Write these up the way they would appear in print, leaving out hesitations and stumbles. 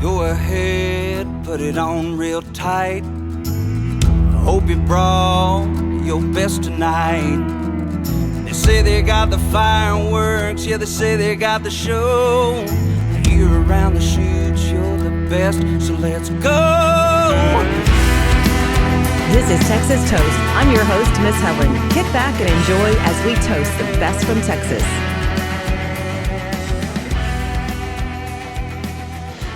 Go ahead, put it on real tight. Hope you brought your best tonight. They say they got the fireworks, yeah, they say they got the show. Here around the chutes, you're the best, so let's go. This is Texas Toast. I'm your host, Miss Helen. Kick back and enjoy as we toast the best from Texas.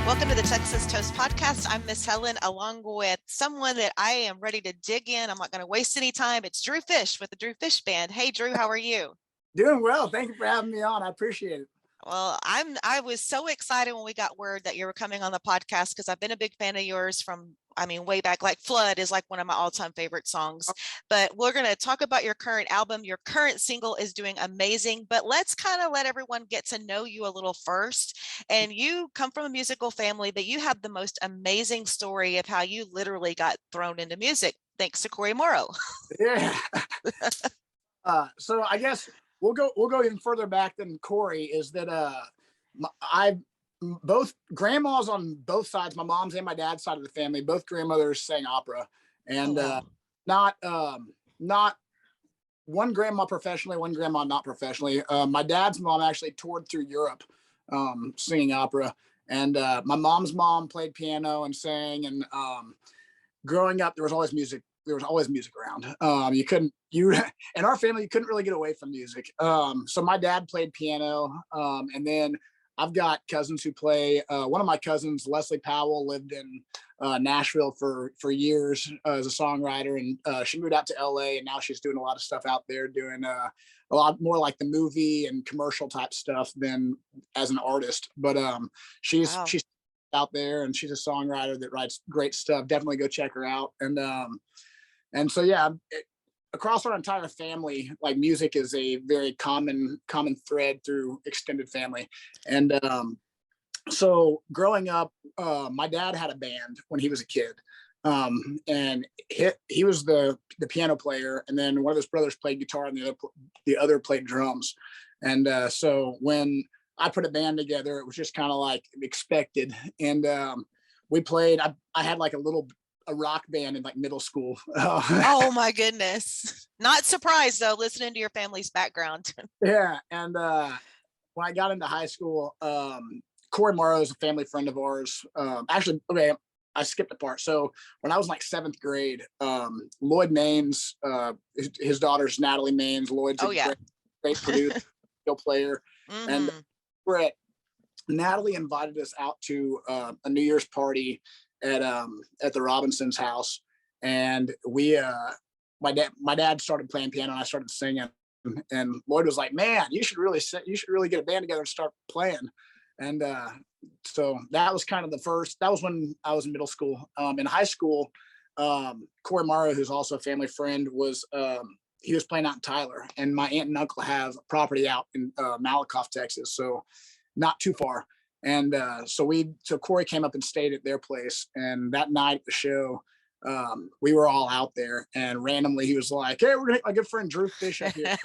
Welcome to the Texas Toast Podcast. I'm Miss Helen, along with someone that I am ready to dig in. I'm not going to waste any time. It's Drew Fish with the Drew Fish Band. Hey, Drew, how are you? Doing well. Thank you for having me on. I appreciate it. Well, I was so excited when we got word that you were coming on the podcast because I've been a big fan of yours from, way back. Like Flood is like one of my all-time favorite songs. But we're going to talk about your current album. Your current single is doing amazing. But let's kind of let everyone get to know you a little first. And you come from a musical family, but you have the most amazing story of how you literally got thrown into music thanks to Corey Morrow. Yeah. So I guess we'll go even further back than Corey. Is that I both grandmas on both sides, my mom's and my dad's side of the family, both grandmothers sang opera, and not one grandma professionally, one grandma not professionally. My dad's mom actually toured through Europe singing opera, and my mom's mom played piano and sang. And growing up, there was always music. There was always music around. In our family, you couldn't really get away from music. So my dad played piano, and then I've got cousins who play. One of my cousins, Leslie Powell, lived in Nashville for years as a songwriter, and she moved out to LA, and now she's doing a lot of stuff out there, doing a lot more like the movie and commercial type stuff than as an artist. But she's out there, and she's a songwriter that writes great stuff. Definitely go check her out. And so yeah, across our entire family, like music is a very common thread through extended family. And so growing up, my dad had a band when he was a kid, and he was the piano player, and then one of his brothers played guitar, and the other played drums. And so when I put a band together, it was just kind of like expected. And we played. I had like a rock band in like middle school. Oh my goodness. Not surprised though, listening to your family's background. Yeah. And when I got into high school, Corey Morrow is a family friend of ours. Actually, okay, I skipped a part. So when I was like 7th grade, Lloyd Maines, his daughter's Natalie Maines. Lloyd's a great producer, player. Mm-hmm. And Natalie invited us out to a New Year's party at the Robinsons' house, and my dad started playing piano, and I started singing, and Lloyd was like, "Man, you should really get a band together and start playing." And so that was kind of that was when I was in middle school. In high school, Corey Morrow, who's also a family friend, he was playing out in Tyler, and my aunt and uncle have property out in Malakoff, Texas, so not too far. And so Corey came up and stayed at their place. And that night at the show, we were all out there, and randomly he was like, "Hey, we're gonna my good friend Drew Fish up here."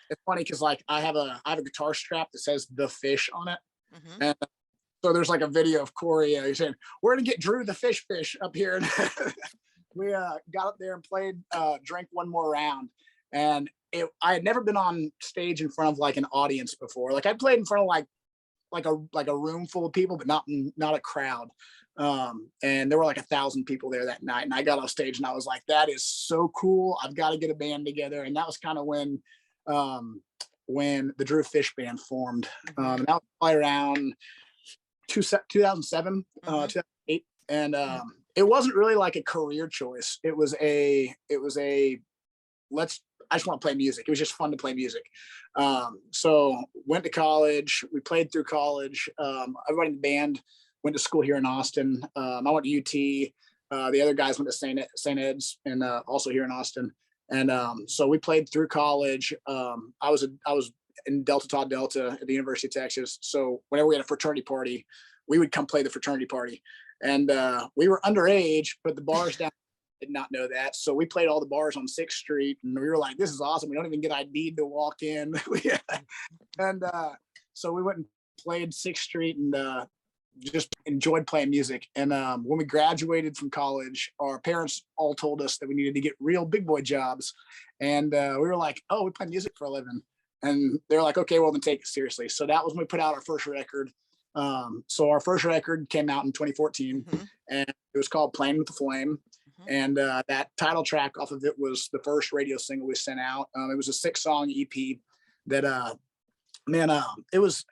It's funny because like I have a guitar strap that says "The Fish" on it. Mm-hmm. And so there's like a video of Corey he's saying, "We're gonna get Drew the Fish up here." And we got up there and played, drank one more round. And I had never been on stage in front of like an audience before. Like I played in front of like a room full of people, but not a crowd. And there were like 1,000 people there that night. And I got off stage and I was like, "That is so cool. I've got to get a band together." And that was kind of when the Drew Fish Band formed. And that was probably around 2007, 2008. And it wasn't really like a career choice. It was a I just want to play music. It was just fun to play music. So went to college. We played through college. Everybody in the band went to school here in Austin. I went to UT. The other guys went to St. Ed's, and also here in Austin. And so we played through college. I was in Delta Tau Delta at the University of Texas. So whenever we had a fraternity party, we would come play the fraternity party. And we were underage, but the bars down did not know that. So we played all the bars on 6th Street, and we were like, "This is awesome. We don't even get ID'd to walk in." And so we went and played Sixth Street and just enjoyed playing music. And when we graduated from college, our parents all told us that we needed to get real big boy jobs. And we were like, oh, we play music for a living. And they're like, okay, well, then take it seriously. So that was when we put out our first record. So our first record came out in 2014, and it was called Playing with the Flame. And that title track off of it was the first radio single we sent out. It was a 6-song EP that, it was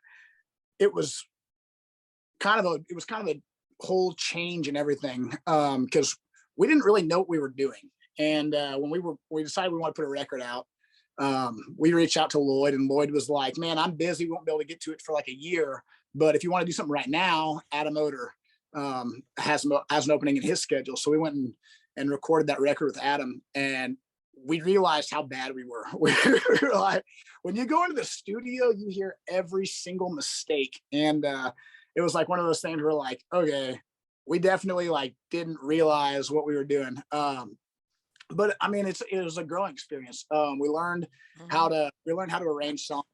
kind of a whole change in everything, because we didn't really know what we were doing. And when we decided we want to put a record out, we reached out to Lloyd, and Lloyd was like, man, I'm busy, won't be able to get to it for like a year, but if you want to do something right now, Adam Oder has an opening in his schedule. So we went and recorded that record with Adam, and we realized how bad we were. We were like, when you go into the studio, you hear every single mistake. And it was like one of those things where like, okay, we definitely like didn't realize what we were doing. But I mean, it was a growing experience. We learned how to arrange songs.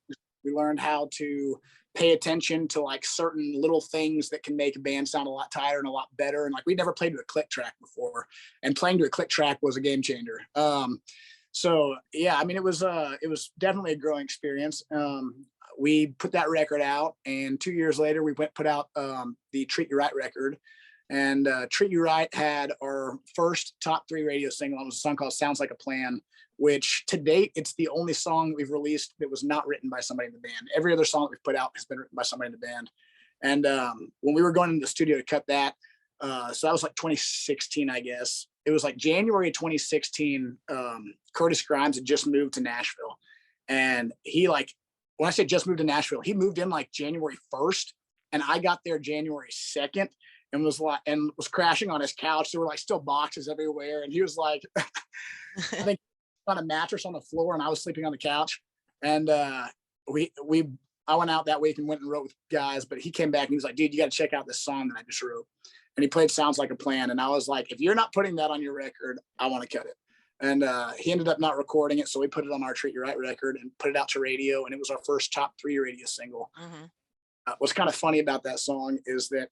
We learned how to pay attention to like certain little things that can make a band sound a lot tighter and a lot better. And like, we'd never played to a click track before, and playing to a click track was a game changer. So yeah, I mean, it was definitely a growing experience. We put that record out, and 2 years later we put out the Treat You Right record. And Treat You Right had our first top 3 radio single. It was a song called Sounds Like a Plan, which to date, it's the only song we've released that was not written by somebody in the band. Every other song that we've put out has been written by somebody in the band. And when we were going into the studio to cut that, so that was like 2016, I guess. It was like January 2016, Curtis Grimes had just moved to Nashville. And he like, when I say just moved to Nashville, he moved in like January 1st. And I got there January 2nd. And was crashing on his couch. There were like still boxes everywhere. And he was like, I think on a mattress on the floor, and I was sleeping on the couch. And I went out that week and went and wrote with guys, but he came back and he was like, dude, you got to check out this song that I just wrote. And he played Sounds Like a Plan. And I was like, if you're not putting that on your record, I want to cut it. And he ended up not recording it. So we put it on our Treat You Right record and put it out to radio. And it was our first top 3 radio single. What's kind of funny about that song is that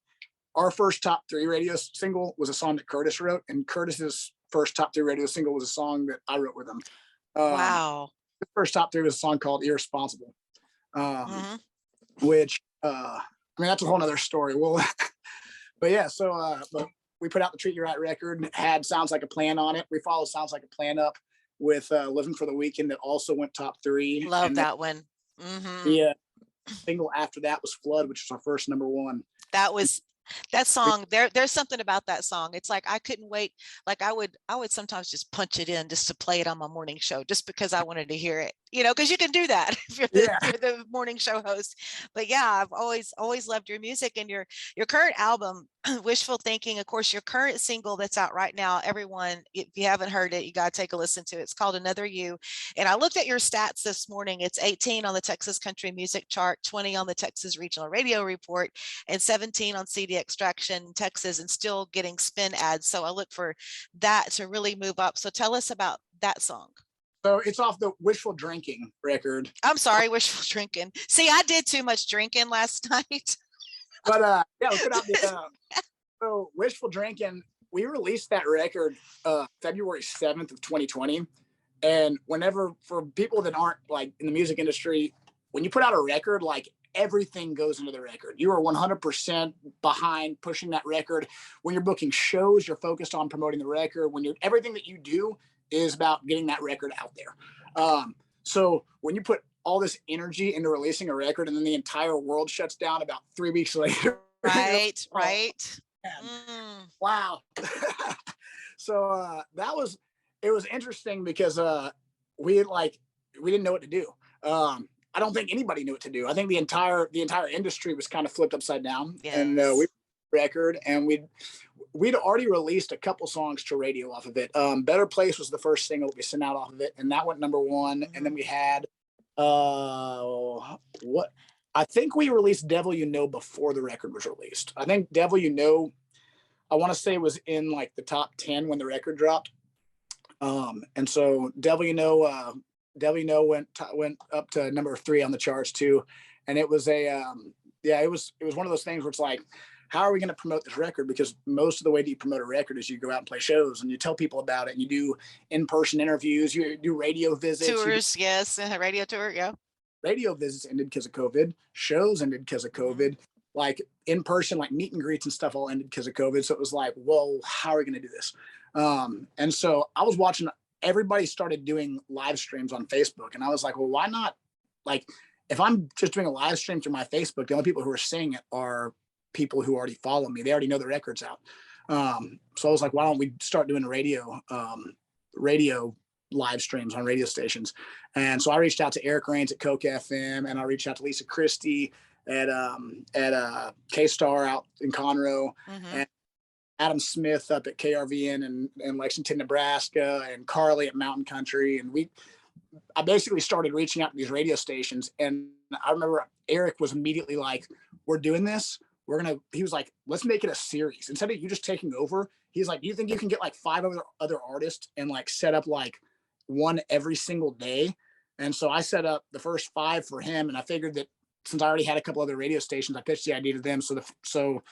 our first top 3 radio single was a song that Curtis wrote, and Curtis's first top 3 radio single was a song that I wrote with him. Wow. The first top 3 was a song called Irresponsible, which, I mean, that's a whole nother story. Well, but yeah, so but we put out the Treat You Right record, had Sounds Like a Plan on it. We followed Sounds Like a Plan up with Living for the Weekend, that also went top 3. Love that one. Yeah. Single after that was Flood, which was our first number 1. That song, there's something about that song. It's like I couldn't wait. Like I would sometimes just punch it in just to play it on my morning show, just because I wanted to hear it, because you can do that if you're the morning show host. But yeah, I've always loved your music, and your current album, Wishful Thinking, of course, your current single that's out right now. Everyone, if you haven't heard it, you got to take a listen to it. It's called Another You. And I looked at your stats this morning. It's 18 on the Texas Country Music Chart, 20 on the Texas Regional Radio Report, and 17 on CD Extraction Texas, and still getting spin ads. So I look for that to really move up. So tell us about that song. So it's off the Wishful Drinking record. I'm sorry, Wishful Drinking. See, I did too much drinking last night. But yeah, we put out the so Wishful Drinking. We released that record February 7th of 2020. And whenever, for people that aren't like in the music industry, when you put out a record, like everything goes into the record. You are 100% behind pushing that record. When you're booking shows, you're focused on promoting the record. Everything that you do is about getting that record out there. So when you put all this energy into releasing a record, and then the entire world shuts down about 3 weeks later. Right. Wow. So it was interesting because we didn't know what to do. I don't think anybody knew what to do. I think the entire industry was kind of flipped upside down. Yes. And we record, and we'd already released a couple songs to radio off of it. Better Place was the first single that we sent out off of it, and that went number 1. And then we had what I think we released Devil You Know before the record was released. I think Devil You Know, I want to say, was in like the top 10 when the record dropped. And so Devil You Know went up to number 3 on the charts too. And it was yeah, it was one of those things where it's like, how are we going to promote this record? Because most of the way that you promote a record is you go out and play shows and you tell people about it, and you do in-person interviews, you do radio visits. Tours, yes, radio tour, yeah. Radio visits ended because of COVID. Shows ended because of COVID. Like in person, like meet and greets and stuff all ended because of COVID. So it was like, well, how are we going to do this? And so I was watching, everybody started doing live streams on Facebook. And I was like, well, why not? Like, if I'm just doing a live stream through my Facebook, the only people who are seeing it are people who already follow me. They already know the record's out. So I was like, why don't we start doing radio live streams on radio stations? And so I reached out to Eric Rains at Coke FM, and I reached out to Lisa Christie at K-Star out in Conroe, and Adam Smith up at KRVN in Lexington, Nebraska, and Carly at Mountain Country. And I basically started reaching out to these radio stations. And I remember Eric was immediately like, we're doing this. He was like, let's make it a series. Instead of you just taking over, he's like, do you think you can get like 5 other artists and like set up like one every single day? And so I set up the first 5 for him. And I figured that since I already had a couple other radio stations, I pitched the idea to them. So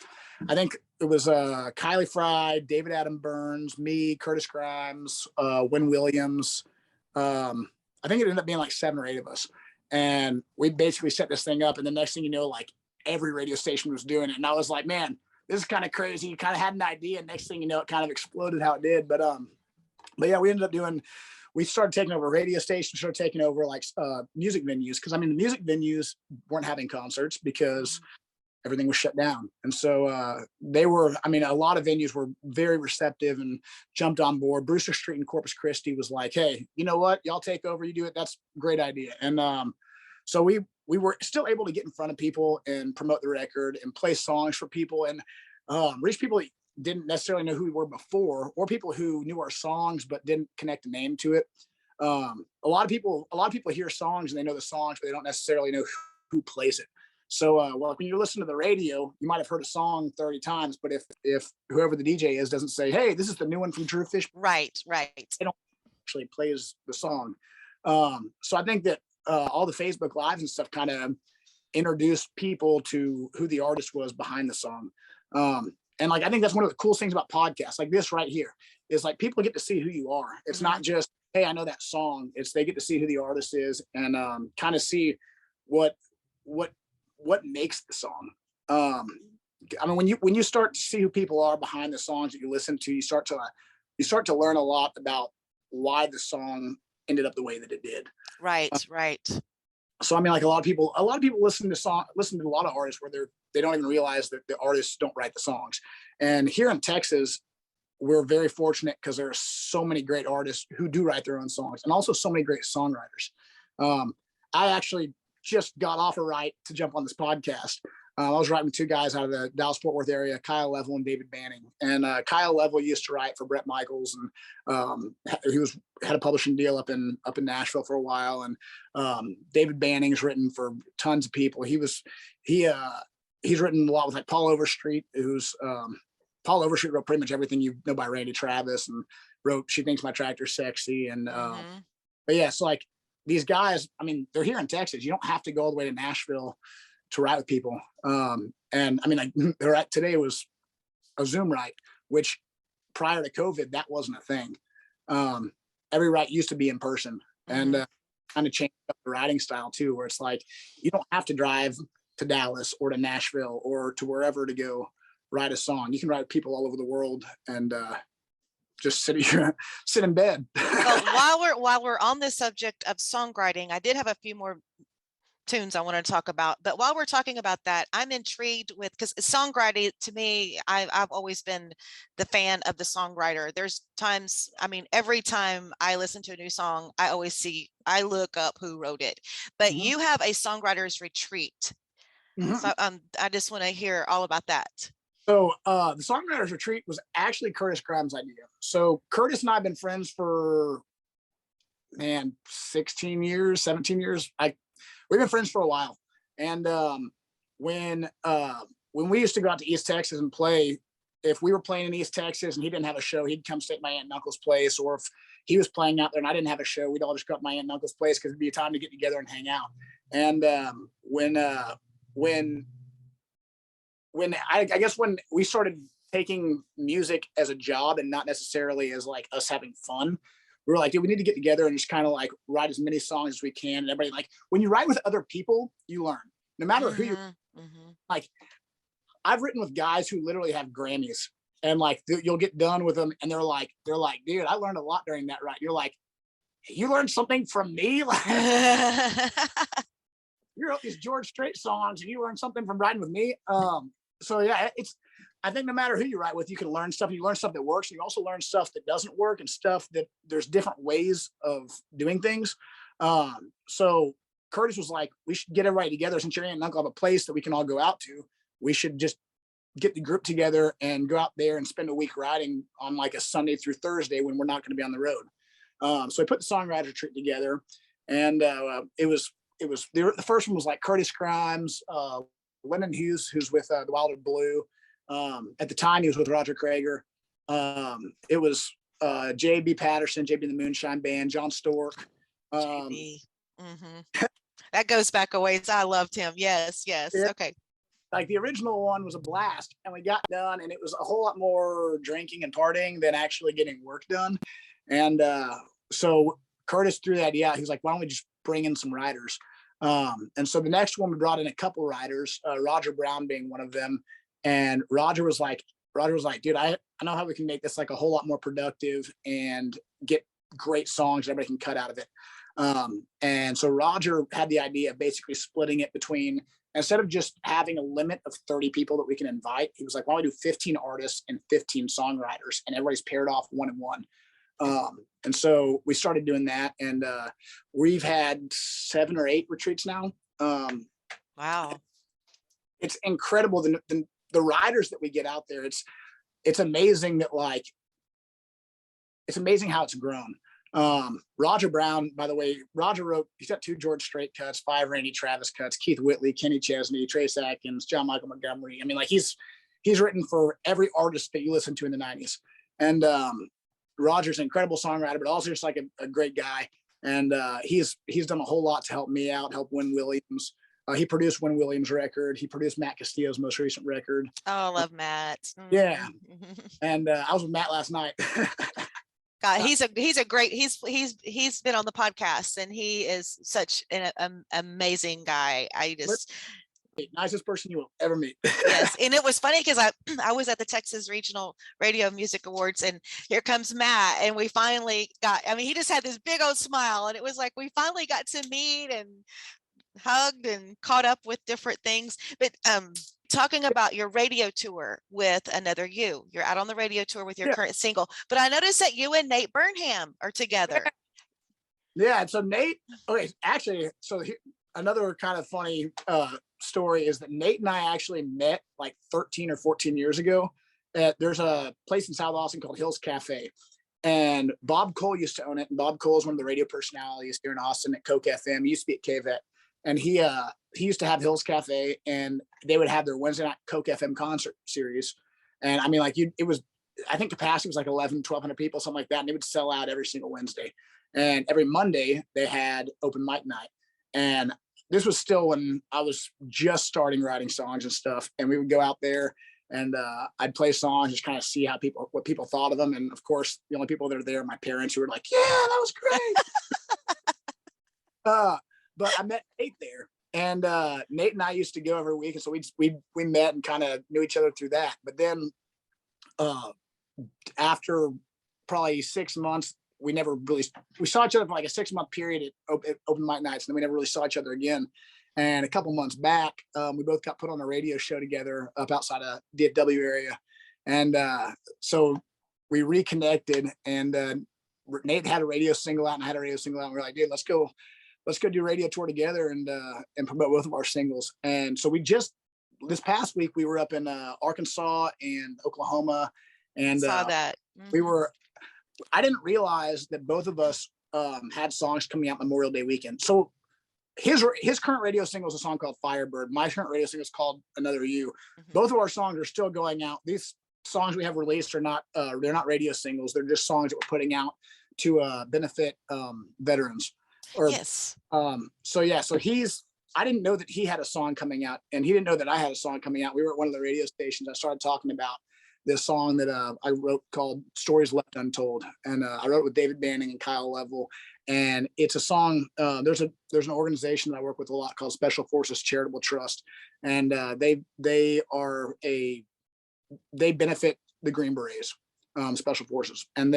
I think it was Kylie Fry, David Adam Burns, me, Curtis Grimes, Wynn Williams. I think it ended up being like 7 or 8 of us. And we basically set this thing up. And the next thing you know, like every radio station was doing it. And I was like, man, this is kind of crazy. You kind of had an idea. And next thing you know, it kind of exploded how it did. But yeah, we ended up we started taking over radio stations, started taking over like music venues. Cause I mean, the music venues weren't having concerts because everything was shut down. And so a lot of venues were very receptive and jumped on board. Brewster Street in Corpus Christi was like, hey, you know what? Y'all take over, you do it. That's a great idea. And so we were still able to get in front of people and promote the record and play songs for people and reach people that didn't necessarily know who we were before, or people who knew our songs but didn't connect a name to it. A lot of people hear songs and they know the songs, but they don't necessarily know who plays it. So, well, when you listen to the radio, you might have heard a song 30 times, but if whoever the DJ is doesn't say, hey, this is the new one from Drew Fish. Right. They don't actually plays the song. So I think that all the Facebook Lives and stuff kind of introduced people to who the artist was behind the song. And like, I think that's one of the coolest things about podcasts like this right here is like people get to see who you are. It's not just, hey, I know that song. It's they get to see who the artist is and kind of see what makes the song. I mean, when you start to see who people are behind the songs that you listen to, you start to learn a lot about why the song ended up the way that it did. Right. So I mean, like a lot of people listen to a lot of artists where they don't even realize that the artists don't write the songs. And here in Texas, we're very fortunate because there are so many great artists who do write their own songs, and also so many great songwriters. I actually just got off a write to jump on this podcast. I was writing with 2 guys out of the Dallas-Fort Worth area, Kyle Level and David Banning. And Kyle Level used to write for Bret Michaels, and he had a publishing deal up in Nashville for a while. And David Banning's written for tons of people. He's written a lot with like Paul Overstreet, who's Paul Overstreet wrote pretty much everything you know by Randy Travis, and wrote She Thinks My Tractor's Sexy. And but yeah, so like these guys, I mean, they're here in Texas. You don't have to go all the way to Nashville to write with people. And I mean, like today was a Zoom write, which prior to COVID, that wasn't a thing. Every write used to be in person, and kind of changed up the writing style too, where it's like, you don't have to drive to Dallas or to Nashville or to wherever to go write a song. You can write with people all over the world and just sit in bed. Well, while we're on the subject of songwriting, I did have a few more tunes I want to talk about, but while we're talking about that, I'm intrigued with, because songwriting to me, I've always been the fan of the songwriter. There's times, I mean, every time I listen to a new song, I look up who wrote it, but you have a songwriter's retreat. So I just want to hear all about that. So the songwriter's retreat was actually Curtis Grimes' idea. So Curtis and I have been friends for 16 years, 17 years. We've been friends for a while. And when we used to go out to East Texas and play, if we were playing in East Texas and he didn't have a show, he'd come stay at my aunt and uncle's place. Or if he was playing out there and I didn't have a show, we'd all just go up to my aunt and uncle's place because it'd be a time to get together and hang out. And when I guess when we started taking music as a job and not necessarily as like us having fun, we were like, dude, we need to get together and just kind of like write as many songs as we can. And everybody, like, when you write with other people, you learn. No matter who you like. I've written with guys who literally have Grammys, and like you'll get done with them, and they're like, dude, I learned a lot during that write. You're like, you learned something from me. Like, you wrote these George Strait songs, and you learned something from writing with me. So yeah, I think no matter who you write with, you can learn stuff. You learn stuff that works, and you also learn stuff that doesn't work, and stuff that there's different ways of doing things. So Curtis was like, we should get everybody together. Since your aunt and uncle have a place that we can all go out to, we should just get the group together and go out there and spend a week riding on like a Sunday through Thursday when we're not going to be on the road. So I put the songwriter retreat together, and it was the first one was like Curtis Grimes, Lennon Hughes, who's with the Wilder Blue. At the time, he was with Roger Krager. It was J.B. Patterson, J.B. and the Moonshine Band, John Stork. That goes back a ways. I loved him. Yes. Yeah. Okay. Like the original one was a blast, and we got done, and it was a whole lot more drinking and partying than actually getting work done. And so Curtis threw the idea out. He was like, why don't we just bring in some writers? And so the next one, we brought in a couple writers, Roger Brown being one of them. And Roger was like, dude, I know how we can make this like a whole lot more productive and get great songs that everybody can cut out of it. And so Roger had the idea of basically splitting it between, instead of just having a limit of 30 people that we can invite, he was like, why don't we do 15 artists and 15 songwriters, and everybody's paired off one and one. And so we started doing that, and we've had 7 or 8 retreats now. Wow. It's incredible. The riders that we get out there, it's amazing that like, it's amazing how it's grown. Roger Brown, by the way, he's got 2 George Strait cuts, 5 Randy Travis cuts, Keith Whitley, Kenny Chesney, Trace Atkins, John Michael Montgomery. I mean, like he's written for every artist that you listen to in the 90s. And Roger's an incredible songwriter, but also just like a great guy. And he's done a whole lot to help me out, help Win Williams. He produced Win Williams' record. He produced Matt Castillo's most recent record. Oh, I love Matt. Yeah. And I was with Matt last night. God, he's been on the podcast, and he is such an amazing guy. Nicest person you will ever meet. Yes. And it was funny because I was at the Texas Regional Radio Music Awards, and here comes Matt, and we finally he just had this big old smile, and it was like we finally got to meet and hugged and caught up with different things. But talking about your radio tour with Another You, you're out on the radio tour with your current single, but I noticed that you and Nate Burnham are together. Yeah. So Nate, okay, actually, so another kind of funny story is that Nate and I actually met like 13 or 14 years ago. There's a place in South Austin called Hills Cafe, and Bob Cole used to own it. And Bob Cole is one of the radio personalities here in Austin at Coke FM. He used to be at KVET. And he used to have Hills Cafe, and they would have their Wednesday night Coke FM concert series. And I mean, like I think capacity was like 1,200 people, something like that. And they would sell out every single Wednesday. And every Monday they had open mic night. And this was still when I was just starting writing songs and stuff. And we would go out there, and I'd play songs, just kind of see what people thought of them. And of course, the only people that are there are my parents, who were like, yeah, that was great. But I met Nate there, and Nate and I used to go every week, and so we met and kind of knew each other through that. But then after probably 6 months, we saw each other for like a 6-month period at open mic nights, and then we never really saw each other again. And a couple months back, we both got put on a radio show together up outside of DFW area, and so we reconnected. And Nate had a radio single out, and I had a radio single out. And we were like, dude, let's go do a radio tour together and promote both of our singles. And so this past week, we were up in Arkansas and Oklahoma, and saw that. I didn't realize that both of us had songs coming out Memorial Day weekend. So his current radio single is a song called Firebird. My current radio single is called Another You. Mm-hmm. Both of our songs are still going out. These songs we have released are not, they're not radio singles. They're just songs that we're putting out to benefit veterans. Yes. So he's I didn't know that he had a song coming out, and he didn't know that I had a song coming out. We were at one of the radio stations. I started talking about this song that I wrote called Stories Left Untold. And I wrote it with David Banning and Kyle Level. And it's a song, there's an organization that I work with a lot called Special Forces Charitable Trust. And they benefit the Green Berets, Special Forces. And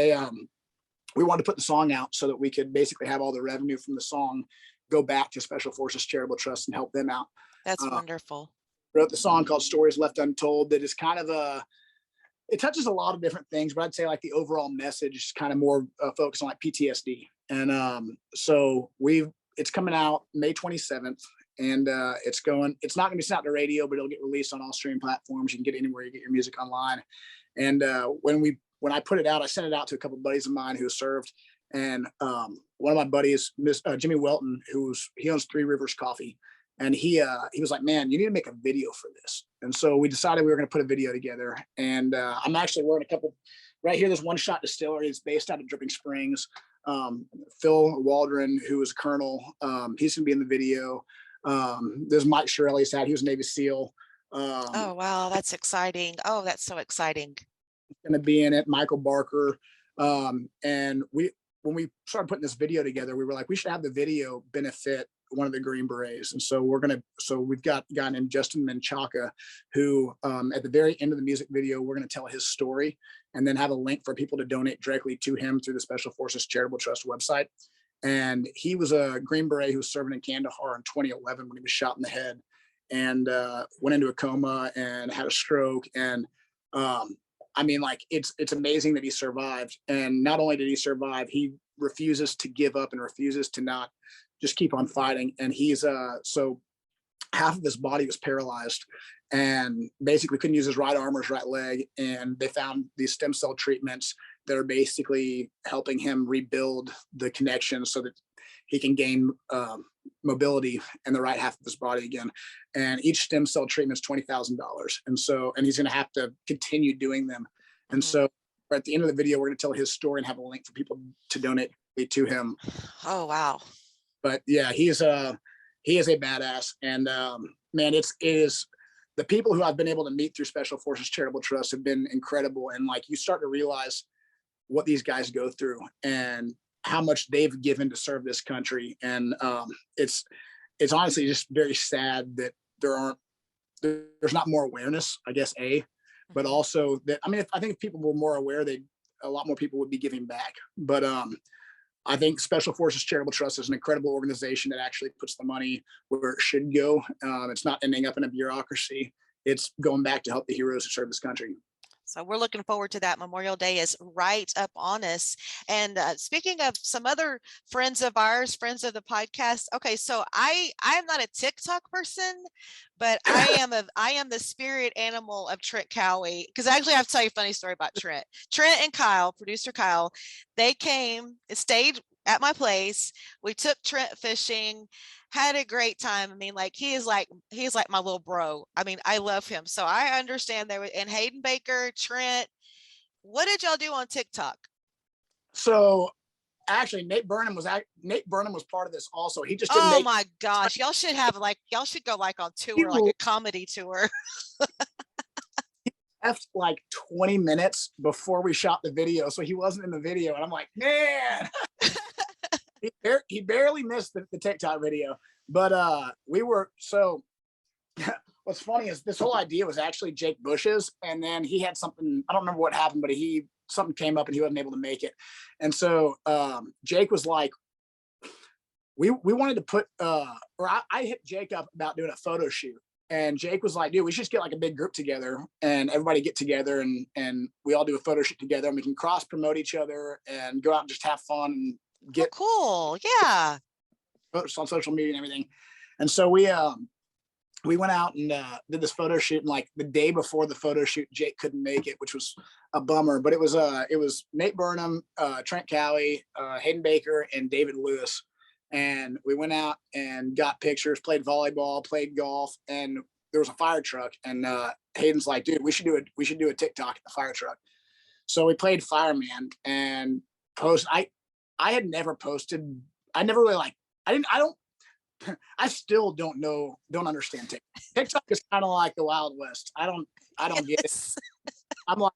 we wanted to put the song out so that we could basically have all the revenue from the song go back to Special Forces Charitable Trust and help them out. That's wonderful. Wrote the song called Stories Left Untold that is kind of it touches a lot of different things, but I'd say like the overall message is kind of more focused on like PTSD. And so it's coming out May 27th, and it's not going to be sent out to radio, but it'll get released on all streaming platforms. You can get anywhere you get your music online. And when I put it out, I sent it out to a couple of buddies of mine who served. And one of my buddies, Jimmy Welton, he owns Three Rivers Coffee. And he was like, man, you need to make a video for this. And so we decided we were going to put a video together. And I'm actually wearing a couple right here. There's One Shot Distillery. It's based out of Dripping Springs. Phil Waldron, who was a colonel, he's going to be in the video. There's Mike Shirley's out. He was a Navy SEAL. Oh, wow. That's exciting. Oh, that's so exciting. Going to be in it. Michael Barker. And when we started putting this video together, we were like, we should have the video benefit one of the Green Berets. And so we've got a guy named Justin Menchaca, who at the very end of the music video, we're going to tell his story and then have a link for people to donate directly to him through the Special Forces Charitable Trust website. And he was a Green Beret who was serving in Kandahar in 2011 when he was shot in the head and went into a coma and had a stroke. And I mean, like, it's amazing that he survived. And not only did he survive, he refuses to give up and refuses to not just keep on fighting. And he's so half of his body was paralyzed and basically couldn't use his right arm or his right leg. And they found these stem cell treatments that are basically helping him rebuild the connection so that he can gain mobility in the right half of his body again. And each stem cell treatment is $20,000. And he's going to have to continue doing them. And so at the end of the video, we're going to tell his story and have a link for people to donate to him. Oh, wow. But yeah, he is a badass. And man, it is the people who I've been able to meet through Special Forces Charitable Trust have been incredible. And like, you start to realize what these guys go through and how much they've given to serve this country. And it's honestly just very sad that there's not more awareness, I guess, but also that, I mean, I think if people were more aware, a lot more people would be giving back. But I think Special Forces Charitable Trust is an incredible organization that actually puts the money where it should go. It's not ending up in a bureaucracy. It's going back to help the heroes who serve this country. So we're looking forward to that. Memorial Day is right up on us. And speaking of some other friends of ours, friends of the podcast. Okay, so I am not a TikTok person, but I am the spirit animal of Trent Cowie. Because actually I have to tell you a funny story about Trent. Trent and Kyle, producer Kyle, they stayed at my place. We took Trent fishing, had a great time. I mean, like, he's like my little bro. I mean, I love him. So I understand and Hayden Baker, Trent, what did y'all do on TikTok? So actually Nate Burnham was part of this also. He just didn't oh my gosh, y'all should go like on tour, like a comedy tour. Left like 20 minutes before we shot the video, so he wasn't in the video, and I'm like, man. He barely missed the TikTok video, but we were so. What's funny is this whole idea was actually Jake Bush's, and then he had something. I don't remember what happened, but something came up and he wasn't able to make it, and so Jake was like, we wanted to put I hit Jake up about doing a photo shoot, and Jake was like, dude, we should just get like a big group together and everybody get together and we all do a photo shoot together and we can cross promote each other and go out and just have fun and get cool. Yeah. On social media and everything. And so we went out and did this photo shoot, and like the day before the photo shoot, Jake couldn't make it, which was a bummer, but it was Nate Burnham, Trent Cowie, Hayden Baker, and David Lewis. And we went out and got pictures, played volleyball, played golf, and there was a fire truck. And Hayden's like, dude, we should do a TikTok at the fire truck. So we played fireman and I had never posted. I never really I still don't understand TikTok. TikTok is kind of like the Wild West. I don't get it. Yes. I'm like,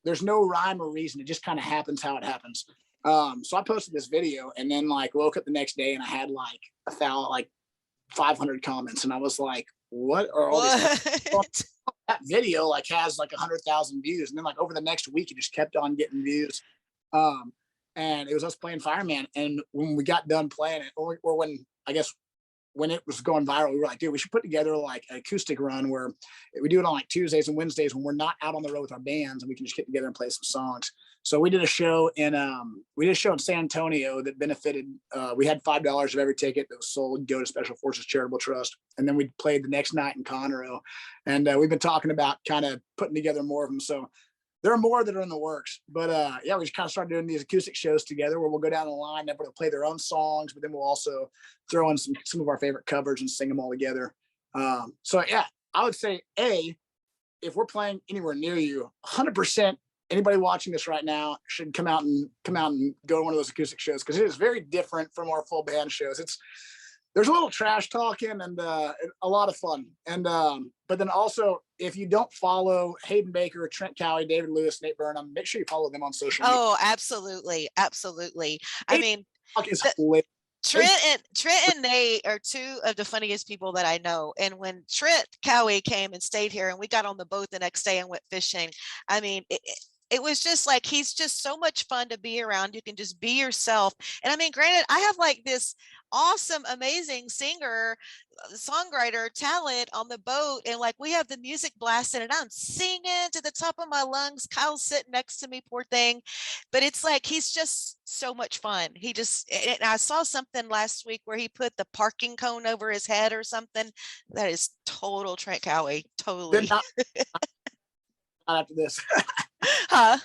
there's no rhyme or reason. It just kind of happens how it happens. So I posted this video and then like woke up the next day and I had like 500 comments and I was like, what are all these? What? That video like has like 100,000 views and then like over the next week it just kept on getting views. And it was us playing Fireman. And when we got done playing it, or when I guess when it was going viral, we were like, dude, we should put together like an acoustic run where we do it on like Tuesdays and Wednesdays when we're not out on the road with our bands and we can just get together and play some songs. So we did a show in San Antonio that benefited. We had $5 of every ticket that was sold go to Special Forces Charitable Trust, and then we played the next night in Conroe, and we've been talking about kind of putting together more of them. So there are more that are in the works, but yeah, we just kind of started doing these acoustic shows together where we'll go down the line, everybody will play their own songs, but then we'll also throw in some of our favorite covers and sing them all together. So yeah, I would say if we're playing anywhere near you, 100%. Anybody watching this right now should come out and go to one of those acoustic shows because it is very different from our full band shows. There's a little trash talking and a lot of fun. And but then also, if you don't follow Hayden Baker, Trent Cowie, David Lewis, Nate Burnham, make sure you follow them on social media. Oh, absolutely, absolutely. I mean, Trent and Nate are two of the funniest people that I know. And when Trent Cowie came and stayed here and we got on the boat the next day and went fishing, I mean, it was just like, he's just so much fun to be around. You can just be yourself. And I mean, granted, I have like this awesome, amazing singer, songwriter talent on the boat. And like, we have the music blasting and I'm singing to the top of my lungs. Kyle's sitting next to me, poor thing. But it's like, he's just so much fun. And I saw something last week where he put the parking cone over his head or something. That is total Trent Cowie. Totally. Not after this. Huh?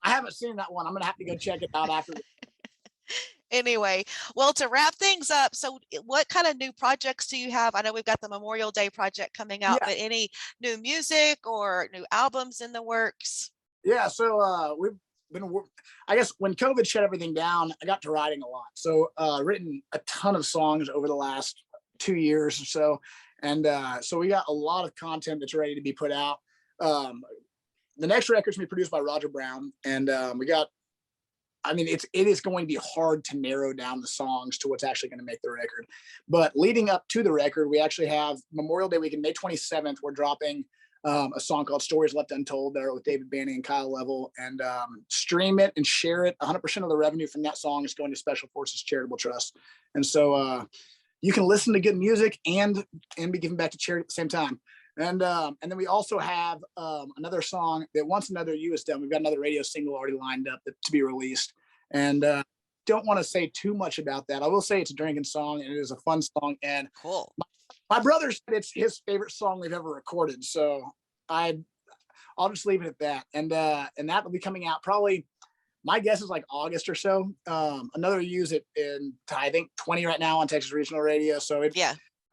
I haven't seen that one. I'm gonna have to go check it out after. Anyway, well, to wrap things up, so what kind of new projects do you have? I know we've got the Memorial Day project coming out, but any new music or new albums in the works? Yeah, so we've been, I guess when COVID shut everything down, I got to writing a lot. So written a ton of songs over the last 2 years or so. And so we got a lot of content that's ready to be put out. The next record's gonna be produced by Roger Brown, and it is going to be hard to narrow down the songs to what's actually going to make the record. But leading up to the record, we actually have Memorial Day weekend, May 27th. We're dropping a song called Stories Left Untold there with David Banning and Kyle Level, and stream it and share it. 100% of the revenue from that song is going to Special Forces Charitable Trust, and so you can listen to good music and be giving back to charity at the same time. And then we also have another song that Once Another You is done. We've got another radio single already lined up to be released. And don't want to say too much about that. I will say it's a drinking song and it is a fun song. And cool. My brother said it's his favorite song we've ever recorded. So I'll just leave it at that. And that will be coming out probably, my guess is like August or so. Another You's in I think 20 right now on Texas Regional Radio. So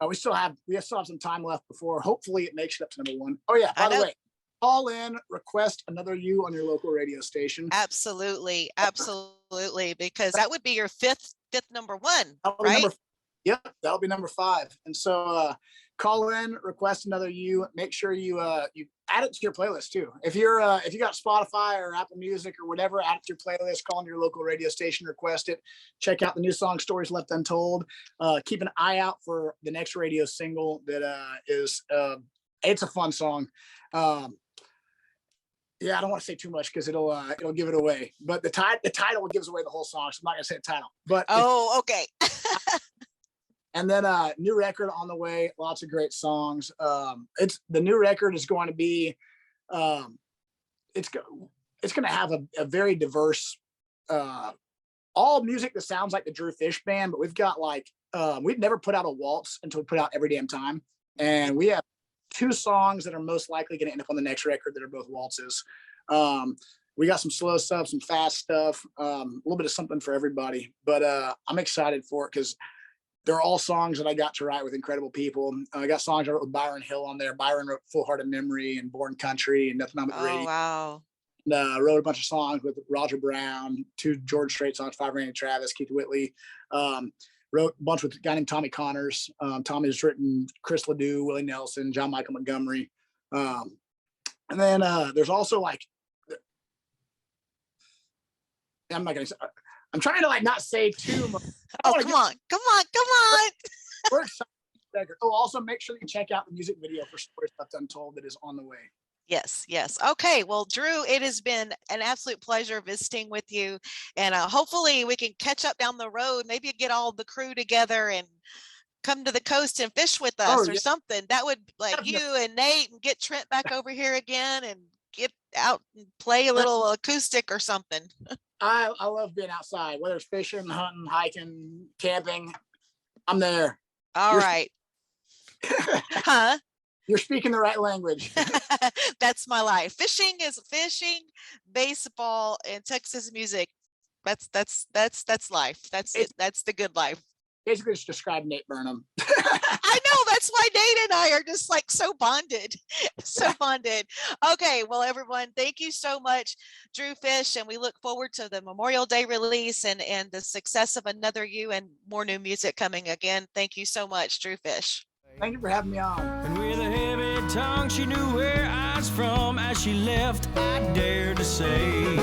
we still have some time left before hopefully it makes it up to number one. Oh yeah, by the way, call in, request Another You on your local radio station. Absolutely, because that would be your fifth number one, right? Yep, that'll be number 5. And so call in, request Another You. Make sure you add it to your playlist too. If you got Spotify or Apple Music or whatever, add it to your playlist. Call into your local radio station, request it. Check out the new song Stories Left Untold. Keep an eye out for the next radio single that is it's a fun song. Yeah, I don't want to say too much because it'll give it away. But the title gives away the whole song, so I'm not gonna say the title. But okay. And then new record on the way, lots of great songs. The new record is going to be, it's going to have a very diverse, all music that sounds like the Drew Fish Band, but we've got like, we've never put out a waltz until we put out Every Damn Time. And we have 2 songs that are most likely going to end up on the next record that are both waltzes. We got some slow stuff, some fast stuff, a little bit of something for everybody, but I'm excited for it because they're all songs that I got to write with incredible people. I got songs I wrote with Byron Hill on there. Byron wrote Full Hearted Memory and Born Country and Nothing On But the Radio. Oh, wow. And wrote a bunch of songs with Roger Brown, 2 George Strait songs, 5 Randy Travis, Keith Whitley. wrote a bunch with a guy named Tommy Connors. Tommy's written Chris Ledoux, Willie Nelson, John Michael Montgomery. And then there's also like, I'm not gonna say, I'm trying to like not say too much. Oh, come on. We're excited. Oh, also make sure you check out the music video for Stories Left Untold that is on the way. Yes. Okay. Well, Drew, it has been an absolute pleasure visiting with you. And hopefully we can catch up down the road, maybe get all the crew together and come to the coast and fish with us or something. That would like you and Nate and get Trent back over here again and get out and play a little acoustic or something. I love being outside, whether it's fishing, hunting, hiking, camping. I'm there. All right. Huh? You're speaking the right language. That's my life. Fishing is fishing, baseball, and Texas music. That's life. That's it. That's the good life. Basically, just describe Nate Burnham. I know, that's why Nate and I are just like so bonded. Okay, well, everyone, thank you so much, Drew Fish, and we look forward to the Memorial Day release and the success of Another You and more new music coming again. Thank you so much, Drew Fish. Thank you for having me on. And with a heavy tongue, she knew where I was from. As she left, I dared to say,